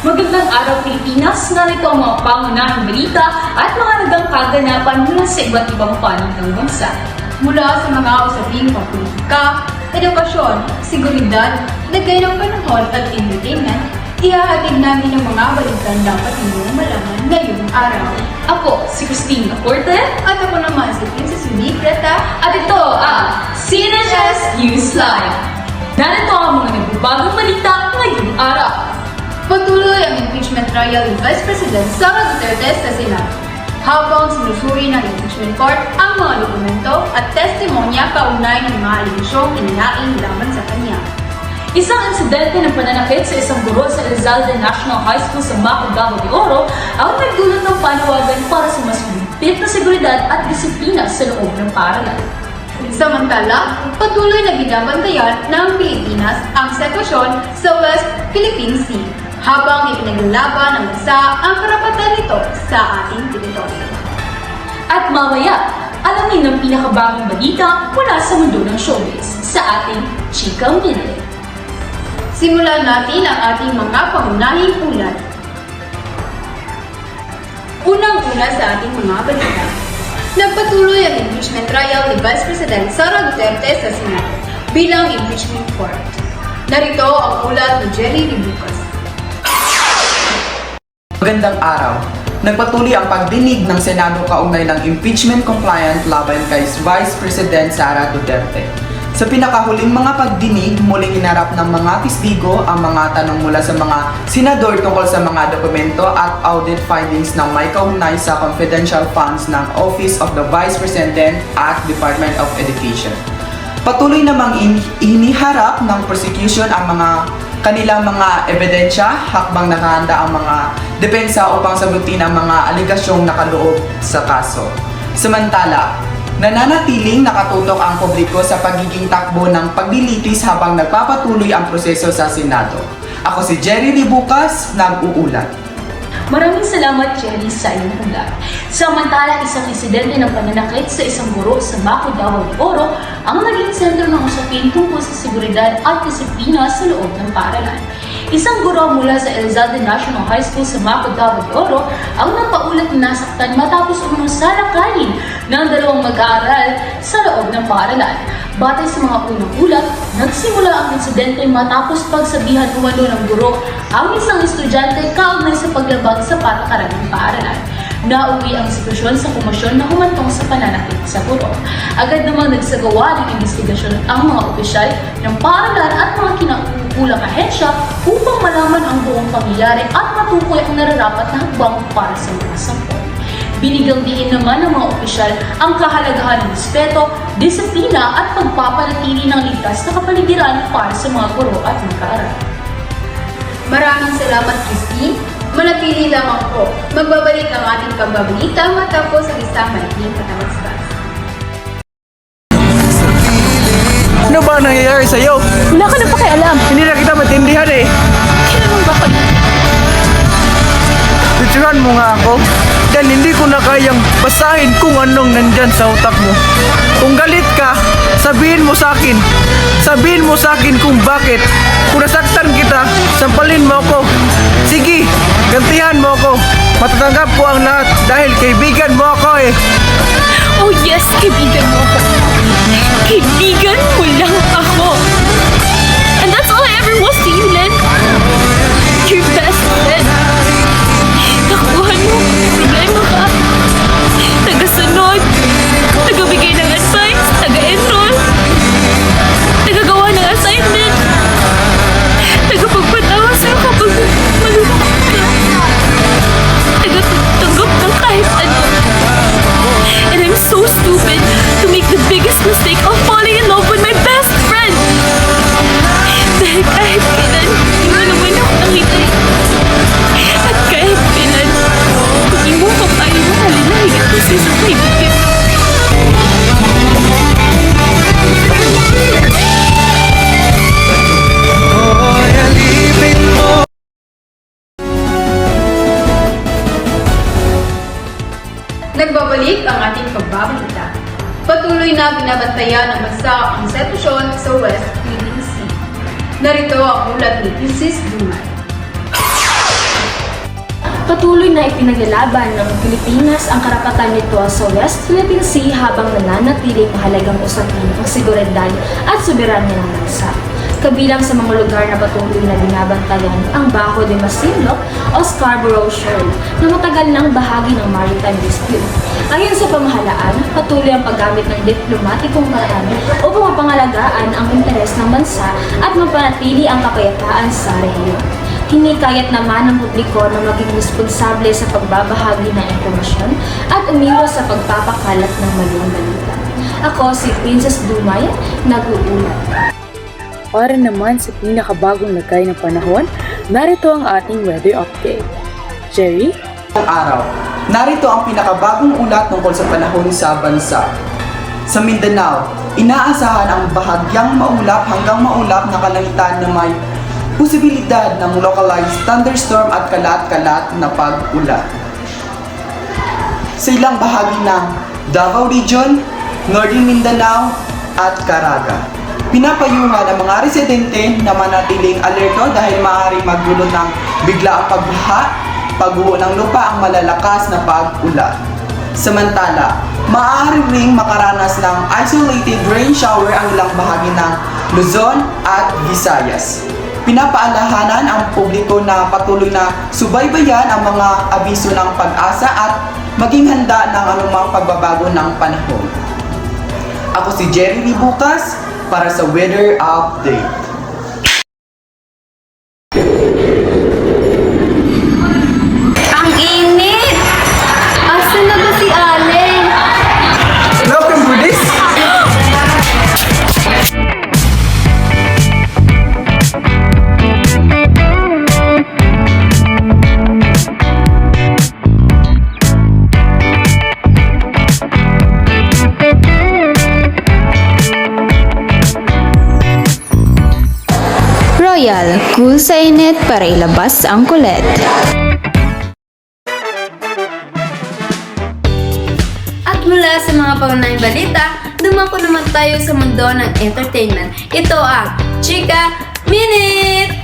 Magandang araw Pilipinas, narito ang mga pangunahing balita at mga nagang kaganapan mula sa iba't ibang panig ng bansa. Mula sa mga usaping pampublika, edukasyon, seguridad, lagay ng panahon at entertainment, ihahatid namin ang mga balitang dapat ninyong malaman ngayong araw. Ako, si Christina Corte, At ako naman si Princess Unique Reta. at ito ang CNHS News Live. Narito ang mga nagbabagong balita ngayong araw. Patuloy ang impeachment trial ni Vice President Sara Duterte sa Senado. Habang sinusuri ng impeachment court ang mga dokumento at testimonya kaugnay ng mga aligasyong inihain laban sa kanya. Isang insidente ng pananakit sa isang guro sa Elizalde National High School sa Macabao de Oro ang nagdulot ng panawagan para sa mas mahigpit na seguridad at disiplina sa loob ng paaralan. Samantala, patuloy na binabantayan ng Pilipinas ang sitwasyon sa West Philippine Sea habang ipinaglalaban ng bansa ang karapatan nito sa ating teritoryo. At mamaya, alamin ng pinakabagong balita mula sa mundo ng showbiz sa ating Chikang Minute. Simulan natin ang ating mga pangunahing ulat. Unang-una sa ating mga balita. Nagpatuloy ang impeachment trial ni Vice President Sara Duterte sa Senado bilang impeachment court. Narito ang ulat ni Jerry Libucas. Magandang araw. Nagpatuloy ang pagdinig ng Senado kaugnay ng impeachment compliant laban kay Vice President Sara Duterte. Sa pinakahuling mga pagdinig, muling hinarap ng mga testigo ang mga tanong mula sa mga senador tungkol sa mga dokumento at audit findings ng may kaugnay sa confidential funds ng Office of the Vice President at Department of Education. Patuloy namang iniharap ng prosecution ang mga kanilang mga ebidensya, hakbang nakahanda ang mga depensa upang sagutin ang mga aligasyong nakaloob sa kaso. Samantala, nananatiling nakatutok ang publiko sa pagiging takbo ng paglilitis habang nagpapatuloy ang proseso sa Senado. Ako si Jerry Libucas, nag-uulat. Maraming salamat, Jerry, sa iyong ulat. Samantala, isang insidente ng pananakit sa isang guro sa Macabao de Oro ang naging sentro ng usapin tungkol sa seguridad at disiplina sa loob ng paaralan. Isang guro mula sa Elizalde National High School sa Macabao de Oro ang napaulat na nasaktan matapos umunong salakayin ng dalawang mag-aaral sa loob ng paaralan. Batay sa mga unang ulat, nagsimula ang insidente matapos pagsabihan umano ng guro ang isang estudyante kaugnay sa paglabag sa patakaran ng paaralan. Nauwi ang sitwasyon sa komisyon na humantong sa pananakit sa guro. Agad namang nagsagawa ng investigasyon ang mga opisyal ng paaralan at mga kinaukulang ahensya upang malaman ang buong pangyayari at matukoy ang nararapat na hakbang para sa mga sampol. Binigyang diin naman ng mga opisyal ang kahalagahan ng respeto, disiplina at pagpapanatili ng ligtas na kapaligiran para sa mga guro at mag-aaral. Maraming salamat, Christine. Manatili lamang po. Magbabalik ang ating pagbabalita matapos ang isang maikling patamastas. Ano ba ang nangyayari sa'yo? Wala ka na pakialam. Hindi na kita matindihan eh. Kailan ba kayo? Picturean mo nga ako. Dahil hindi ko na kayang basahin kung anong nandyan sa utak mo. Kung galit ka, sabihin mo sa akin. Sabihin mo sa akin kung bakit. Kung nasaktan kita, sampalin mo ako. Sige, gantihan mo ako. Matatanggap ko ang lahat dahil kaibigan mo ako eh. Oh yes, kaibigan mo ako. Kaibigan mo lang ako. And that's all I ever was to you, Len. Your best friend. Nakuha mo, problema ka. Tagasunod. Tagabigay ng advice. Taga-enroll. Tagagawa ng assignment. Tagapagpatawa sa'yo kapag malulungkot ka. Tagatanggap ng kahit ano. And I'm so stupid to make the biggest mistake of falling in love with my best friend. Dahil kahit kailan, hindi mo naman ako nakita. At kahit kailan, hindi mo ko kaya mahalin na higit ko sa isang kaibigan. Nagbabalik ang ating pagbabalita. Patuloy na binabantayan ng bansa ang sitwasyon sa West Philippine Sea. Narito ang ulat ni Princess Dumay. Patuloy na ipinaglalaban ng Pilipinas ang karapatan nito sa West Philippine Sea habang nananatiling mahalagang usapin ang seguridad at soberanya ng bansa. Kabilang sa mga lugar na patuloy na binabantayan ang Bajo de Masinloc o Scarborough Shoal na matagal nang bahagi ng maritime dispute. Ayon sa pamahalaan, patuloy ang paggamit ng diplomatikong paraan upang mapangalagaan ang interes ng bansa at mapanatili ang kapayapaan sa rehiyon. Hinikayat naman ng publiko na maging responsable sa pagbabahagi ng impormasyon at umiwas sa pagpapakalat ng maling balita. Ako si Princess Dumay, nag-uulat. Para naman sa pinakabagong lagay ng panahon, narito ang ating weather update. Jerry? Ang araw, narito ang pinakabagong ulat tungkol sa panahon sa bansa. Sa Mindanao, inaasahan ang bahagyang maulap hanggang maulap na kalangitan na may posibilidad ng localized thunderstorm at kalat-kalat na pag-ulan. Sa ilang bahagi ng Davao Region, Northern Mindanao at Caraga, pinapayuhan ang mga residente na manatiling alerto dahil maaaring magdulot ng biglaang pagbaha, pagguho ng lupa ang malalakas na pag-ulan. Samantala, maaari ring makaranas ng isolated rain shower ang ilang bahagi ng Luzon at Visayas. Pinapaalahanan ang publiko na patuloy na subaybayan ang mga abiso ng pag-asa at maging handa ng anumang pagbabago ng panahon. Ako si Jerry Bukas para sa Weather Update. Ang init! Asan na ba si Allen? Welcome for this! Royal, cool sa init para ilabas ang kulit. At mula sa mga pagunahing balita, dumako naman tayo sa mundo ng entertainment. Ito ang Chika Minute!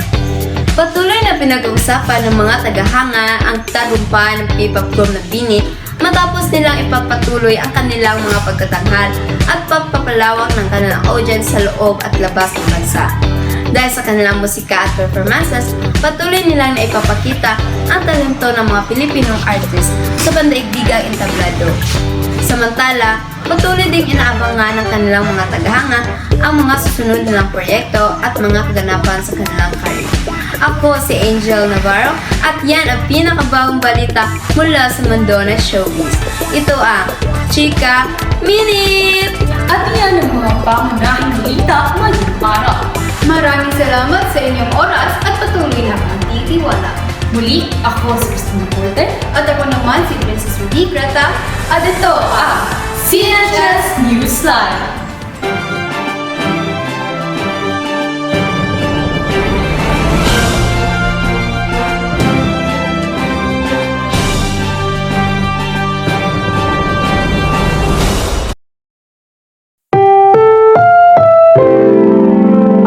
Patuloy na pinag-uusapan ng mga tagahanga ang tagumpay ng P-pop group na BINI matapos nilang ipagpatuloy ang kanilang mga pagtatanghal at pagpapalawak ng kanilang audience sa loob at labas ng bansa. Dahil sa kanilang musika at performances, patuloy nilang naipapakita ang talento ng mga Pilipinong artists sa pandaigdigang entablado. Samantala, patuloy ding inaabangan ng kanilang mga tagahanga ang mga susunod nilang proyekto at mga kaganapan sa kanilang career. Ako si Angel Navarro at yan ang pinakabagong balita mula sa mundo ng showbiz. Ito ang Chika Minute! At yan ang mga pangunahing balita ngayong araw. Maraming salamat sa inyong oras at patuloy na pagtitiwala. Muli, ako si Christina Porter. At ako naman si Princess Rudy Grata at ito ang CNHS Newsline.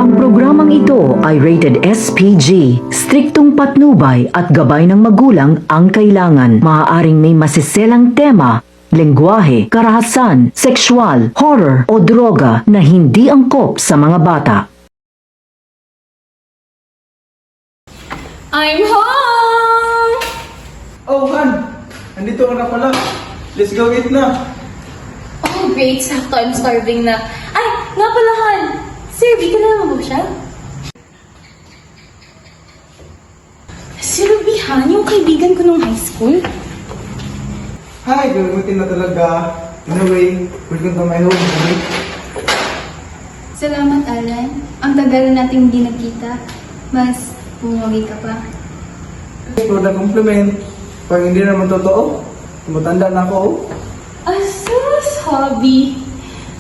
Ang programang ito ay rated SPG. Striktong patnubay at gabay ng magulang ang kailangan. Maaaring may masiselang tema, lengguwahe, karahasan, sexual, horror o droga na hindi angkop sa mga bata. I'm home! Oh, Han! Nandito ka na pala. Let's go eat na. Oh, great. Sakto, I'm starving na. Ay, nga pala, Han. Sir, di ka na naman ba siya? Si Ruby, Han, yung kaibigan ko nung high school. Hi, gamitin na talaga. In a way, welcome to my home. Okay? Salamat, Alan. Ang tagal na nating hindi nagkita. Mas bumaway ka pa. For the compliment. Pag hindi naman totoo, tumatanda na ako. Asus, hobby.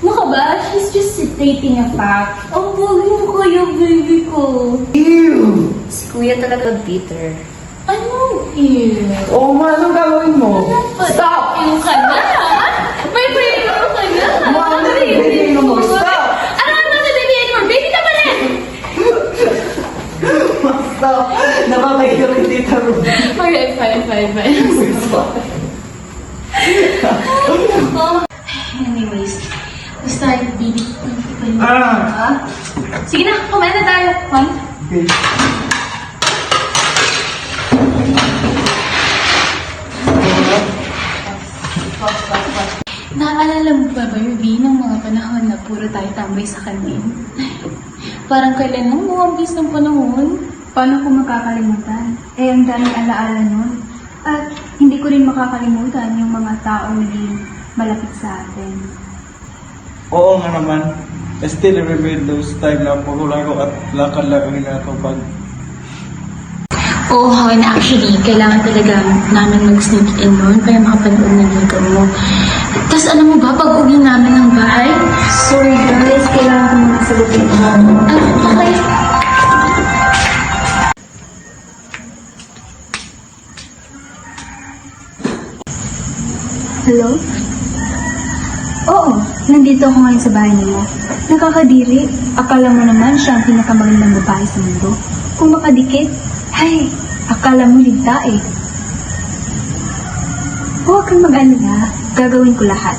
Maka ba? She's just stating a fact. Ang pogi mo kaya, baby ko. Ew! Si Kuya talaga bitter. Ano? Ew. Oh, ma, anong gagawin mo? Stop! Yung ka na! May brain mo ka na! Ma, ano yung baby mo? Stop! Ano na baby anymore? Baby ka pa rin! Stop! Nakakahiya kay Tita Ru. Alright, fine. Anyways, basta baby. Ah! Sige na, kumain na tayo. Fine? Okay. Naaalala mo ba, Barbie, ng mga panahon na puro tayo tambay sa kantin? Parang kailan lang buwabis ng panahon? Paano ko makakalimutan? Ang daming alaala nun. At hindi ko rin makakalimutan yung mga taong naging malapit sa atin. Oo nga naman. I still remember those time na pagula ko at lakad lang ang inatupag. Oo, Han. Actually, kailangan talaga namin mag-sneak in noon para makapanood ng ligaw mo. Tapos alam mo ba, pag uwi namin ng bahay? Sorry guys, kailangan ko magsalutin. Okay. Hello? Oo, nandito ako ngayon sa bahay nila. Nakakadiri. Akala mo naman siya ang pinakamagandang babae sa mundo. Kung makadikit, ay, akala mo ligta eh. Huwag kang mag-alala, gagawin ko lahat.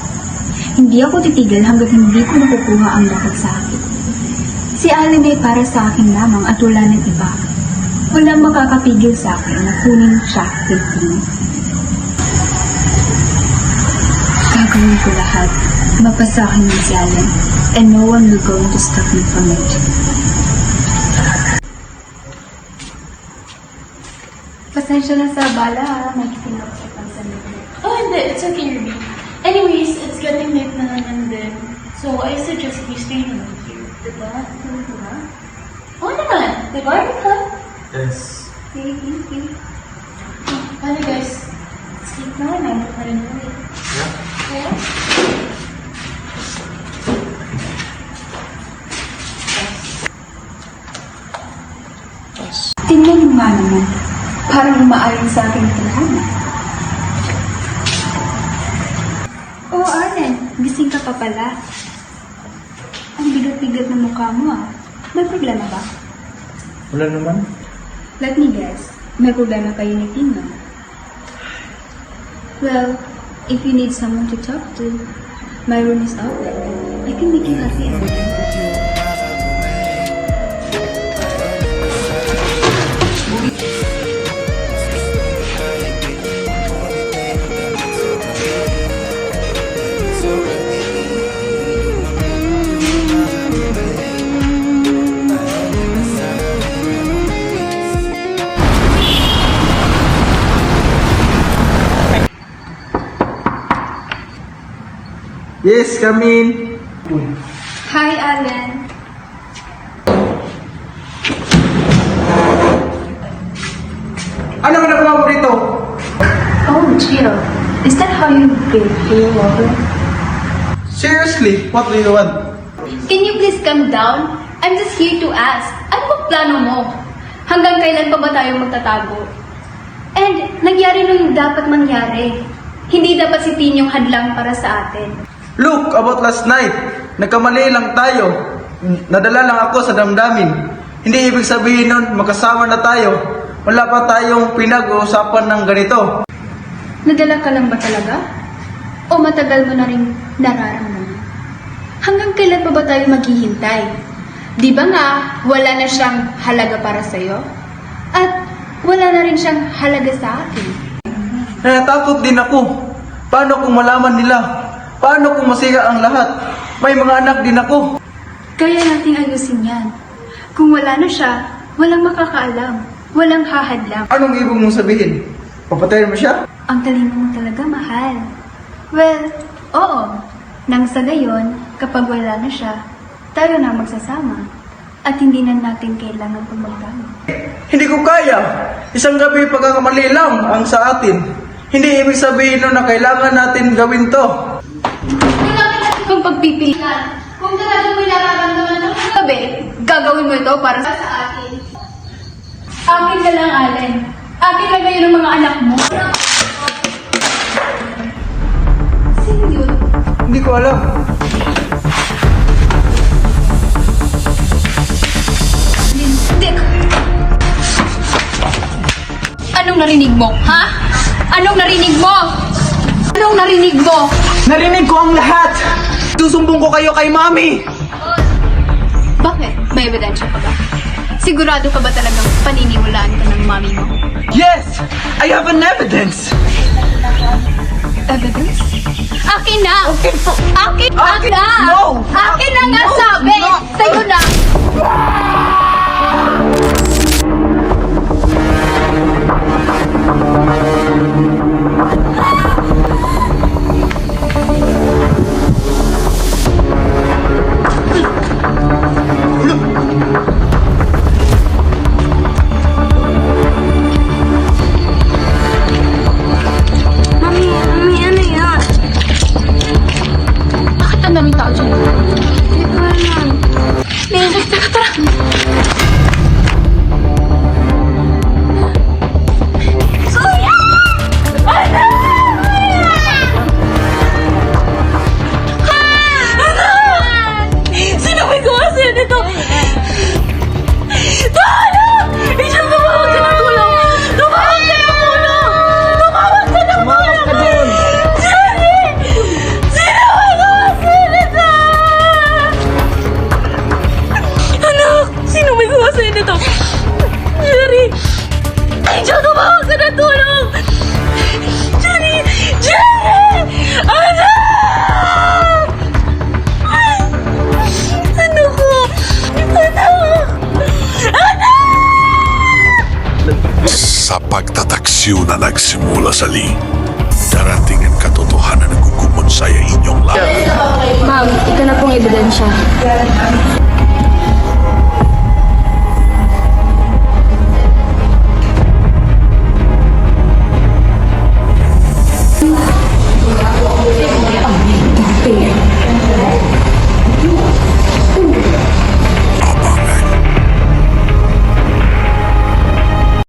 Hindi ako titigil hanggat hindi ko nakukuha ang dapat sa akin. Si Allen ay para sa akin lamang at wala ng iba. Walang makakapigil sa akin na kunin siya kay Tino. Gagawin ko lahat. Mapasakin niya si Allen, and no one will going to stop me from it. Pasensya na sa bala ha, nagising ako sa pansalit. Oh, hindi. It's okay, Ruby. Anyways, it's getting late na naman din. So, I suggest we stay naman here. Diba? Diba? Oo naman. Diba, Rika? Yes. Okay, thank you. Paano guys? Sleep na. Nandito pa rin ulit. Yeah? Tingnan mo nga naman. Parang umaayon sa akin ang tadhana. Oh, Arlen, gising ka pa pala. Ang bigat-bigat ng mukha mo ah. May problema ba? Wala naman. Let me guess. May problema kayo ni Tino. Well, if you need someone to talk to, my room is open. I can make you happy anytime. Yes, come in. Hi, Allen. Ano ang nagawa mo dito? Oh, chill. Is that how you feel, lover? Seriously, what do you want? Can you please calm down? I'm just here to ask. Ano bang plano mo? Hanggang kailan pa ba tayo magtatago? And nangyari nung dapat mangyari. Hindi dapat si Tinyong hadlang para sa atin. Look, about last night. Nagkamali lang tayo. Nadala lang ako sa damdamin. Hindi ibig sabihin nun, makasama na tayo. Wala pa tayong pinag-uusapan ng ganito. Nadala ka lang ba talaga? O matagal mo na rin nararamdaman? Hanggang kailan pa ba tayo maghihintay? Di ba nga, wala na siyang halaga para sa'yo? At wala na rin siyang halaga sa akin. Natatakot din ako. Paano kung malaman nila? Paano kung masira ang lahat? May mga anak din ako. Kaya nating ayusin yan. Kung wala na siya, walang makakaalam. Walang hahadlang. Anong ibig mong sabihin? Papatayin mo siya? Ang talino mo talaga, mahal. Well, oo. Nang sa gayon, kapag wala na siya, tayo na magsasama. At hindi na natin kailangan pang magbago. Hindi ko kaya. Isang gabi pagkakamali lang ang sa atin. Hindi ibig sabihin nun na kailangan natin gawin to. Kung pagpipilian, kung talagang may nararamdaman ng gabi, gagawin mo ito para sa akin. Akin na lang, Allen. Akin na ngayon ang mga anak mo. Sino yun? Hindi ko alam. Lintik! Anong narinig mo, ha? Anong narinig mo? Anong narinig mo? Narinig ko ang lahat! Susumbong ko kayo kay Mami! Bakit? May ebidensya ka ba? Sigurado ka ba talagang paniniwalaan ka ng mami mo? Yes! I have an evidence! Evidence? Akin na! Akin Akin! na! No! Akin na nga No! sabi! No! Sa'yo na! Mami, ano yan? Bakit ang daming tao dyan? Hindi ko alam. Teka, tara! Kuya! Ano? Sino may gawa sa'yo nito? Tulong! Isang tumawag ka ng tulong! Tumawag ka ng tulong! Tumawag ka ng tulong! Jenny! Sino may gawa sa'yo nito? Anak! Sino may gawa sa'yo nito? Jerry! Angel, tumawag ka ng tulong! Jerry! Jerry! Anak! Ano ko? Anak! Sa pagtataksyo na nagsimula sa darating ang katotohanan ng gugumon sa inyong lahat. Ma'am, ito na pong ebidensya.